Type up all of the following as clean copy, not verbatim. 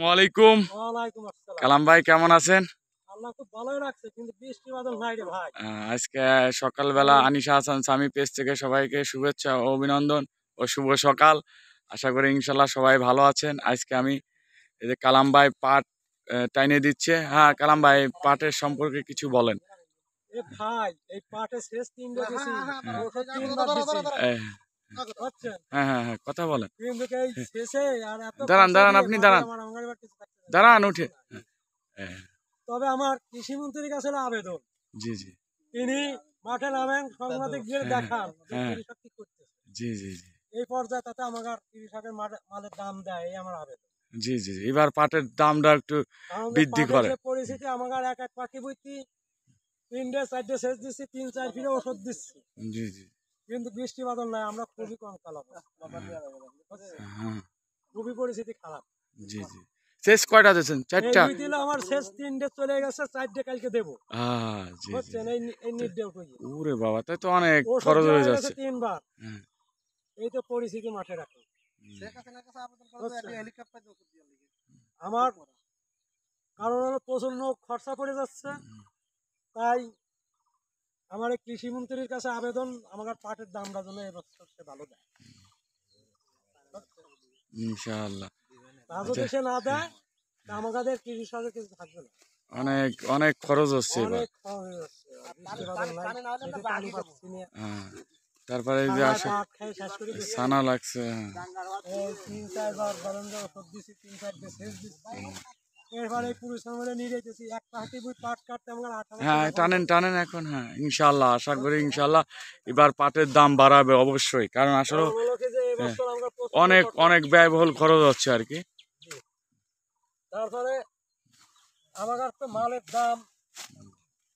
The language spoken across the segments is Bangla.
ওয়ালাইকুম ওয়ালাইকুম আসসালাম। কালাম ভাই, কেমন আছেন? আল্লাহ খুব ভালোই রাখছে, কিন্তু বৃষ্টি বাদল নাই রে ভাই। আজকে সকালবেলা আনিশা হাসান স্বামী পেজ থেকে সবাইকে শুভেচ্ছা ও অভিনন্দন ও শুভ সকাল। আশা করি ইনশাল্লাহ সবাই ভালো আছেন। আজকে আমি এই যে কালাম ভাই পাট টাইনে দিচ্ছে। হ্যাঁ কালাম ভাই, পাটের সম্পর্কে কিছু বলেন। এ ভাই, এই পাটে শেষ 3 দিছি, হ্যাঁ ওষুধ 3 বার দিছি। হ্যাঁ বুঝছেন? হ্যাঁ হ্যাঁ, কথা বলেন। কিন্তু এই শেষে আর এত দাঁড়ান খরচা দাঁড়ান, দিয়ে আপনি ভাবি দাঁড়ান আমার আঙ্গারি বাড়তে থাকতে না। দাঁড়ান উঠে। হ্যাঁ, তবে আমার কৃষি মন্ত্রীর কাছে হলো আবেদন, জি জি তিনি মাঠে নামেন, সাংবাদিক গিয়ে হ্যাঁ দেখান যে হ্যাঁ কৃষক কি করতেছে। জি জি জি এই পর্যায়ে তাতে আমার কৃষকের মালের দাম দেয়, এই আমার আবেদন। জি জি জি। এবার পাটের দামটা একটু কারণ যে বৃদ্ধি পাটের করে। যে পরিস্থিতি, আমার এক এক পাখি বইতি 3-4 শেষ দিচ্ছি, 3-4 ফিরে ওষুধ দিচ্ছি, জি জি কিন্তু বৃষ্টি বাদল নাই, আমরা খুবই কম কালাম, হ্যাঁ খুবই পরিস্থিতি খারাপ। জি জি। শেষ কয়টা দিয়েছেন? এই 4টা? দুই দিলে আমার শেষ 3 চলে গেছে, 4 কালকে দেবো। জি জি বুঝছেন, জি। এই নির্দেশ করি। ওরে বাবা, তাই তো অনেক ওষুধ খরচ দেওয়া হয়ে হয়ে গেছে যাচ্ছে। 3 বার। হ্যাঁ এই তো পরিস্থিতি মাঠে রাখো। বুঝছেন? আমার কারণ হলো প্রচন্ড খরচা পড়ে যাচ্ছে, তাই আমার এই কৃষি মন্ত্রীর কাছে আবেদন, আমার পাটের দামটা যেন এবছর সে ভালো দেয়। ইনশাআল্লাহ। তা যদি আচ্ছা, সে না দেয়, তা আমাদের কৃষকের কিছু থাকবে না। অনেক অনেক খরচ হচ্ছে এবার। অনেক খাওয়া হয়ে যাচ্ছে, বৃষ্টি বাদল নাই, এই যে পানি পাচ্ছি না। হ্যাঁ, তারপরে এই যে ঠান্ডায় আসে পাট খেয়ে শেষ করে দিচ্ছি। ছানা লাগছে। এই 3-4 বার ধরেন যে ওষুধ দিছি, 3-4 শেষ দিচ্ছি। এরপরে পরিশ্রম করে নিয়ে যাইতেছি, এক পাহাটি বই পাট কাটতে আমার 8,000 হ্যাঁ, টাকা টানেন খরচ। টানেন এখন। হ্যাঁ ইনশাআল্লাহ, আশা করি ইনশাআল্লাহ এবার পাটের দাম বাড়াবে অবশ্যই, কারণ আসলে কারণ হলো কি যে হ্যাঁ, এবছর আমরা প্রচন্ড অনেক খরচা। অনেক ব্যয়বহুল খরচ হচ্ছে আর কি। জি। তারপরে আমার তো মালের দাম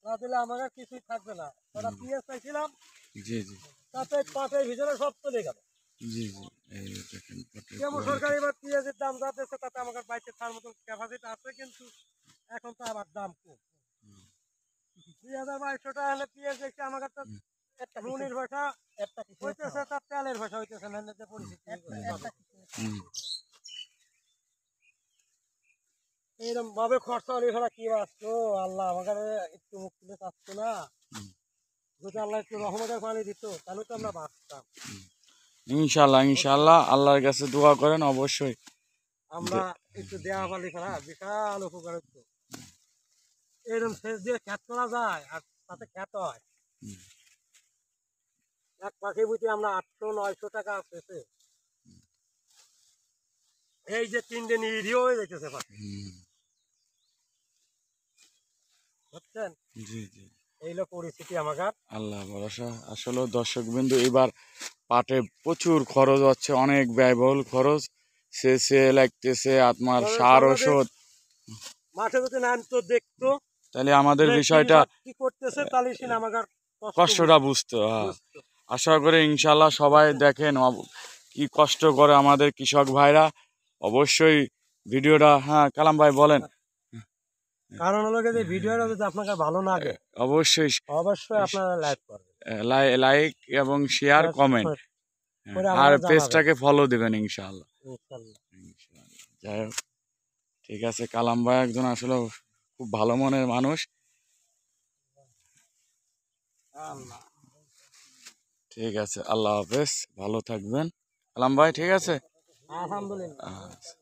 না দিলে আমার আর কিছুই থাকবে না। ওরা পেঁয়াজ চাইছিলাম, জি জি তাতে পাটের ভিতরে সব চলে গেল। জি জি। এই দেখেন পাটের যেমন সরকার কোয়ালিটি। এবার পেঁয়াজের দাম যা দিচ্ছে, তাতে আমার বাইরে খাওয়ার মতো ক্যাপাসিটি আছে, কিন্তু এখন তো আবার দাম কম। 2,200 টাকা হলে পেঁয়াজ দেখছি আমার কাছে নুনের ভাষা হইতেছে, তার তেলের ভাষা হইতেছে না, যে পরিস্থিতি এইরকম ভাবে খরচা হলে ফেলা কি বাঁচতো। আল্লাহ আমার কাছে একটু মুখ তুলে চাচ্ছে না, যদি আল্লাহ একটু রহমতের পানি দিত, তাহলে তো আমরা বাঁচতাম। ইনশাআল্লাহ ইনশাআল্লাহ, আল্লাহর কাছে দোয়া করেন অবশ্যই। আমরা একটু দেওয়া পালি ফেলা বিশাল উপকার হতো। এরকম সেচ দিয়ে খ্যাত করা যায়, আর তাতে খ্যাত হয়। এক পাখি বুঝি আমরা 800-900 টাকা পেয়েছে। এই যে 3 নিরীহ হয়ে যেতেছে পাখি, বুঝছেন? জি জি। এই হলো পরিস্থিতি আমার। আল্লাহ ভরসা। আসলে দর্শক বিন্দু, এবার পাটে প্রচুর খরচ হচ্ছে, অনেক ব্যয়বহুল খরচ। সে লাগতেছে আপনার সার ওষুধ। মাঠে যদি না তো দেখতো, তাহলে আমাদের যে বিষয়টা কৃষক কি করতেছে, তাহলে সে আমার কষ্টটা বুঝতো। হ্যাঁ, বুঝতো। আশা করি ইনশাল্লাহ সবাই দেখেন কি কষ্ট করে আমাদের কৃষক ভাইরা। অবশ্যই ভিডিওটা, হ্যাঁ কালাম ভাই বলেন। কারণ হলো যে ভিডিওটা যদি আপনাকে ভালো লাগে, অবশ্যই অবশ্যই আপনারা লাইক করবেন, লাইক এবং শেয়ার কমেন্ট, করে আর আমাকে জানাবেন। পেজটাকে ফলো দিবেন ইনশাআল্লাহ। ইনশাল্লাহ। ইনশাআল্লাহ। যাই হোক, ঠিক আছে। কালাম ভাই একজন আসলে খুব ভালো মনের মানুষ। আল্লাহ। ঠিক আছে, আল্লাহ হাফেজ, ভালো থাকবেন কালাম ভাই। ঠিক আছে, আলহামদুলিল্লাহ। আচ্ছা।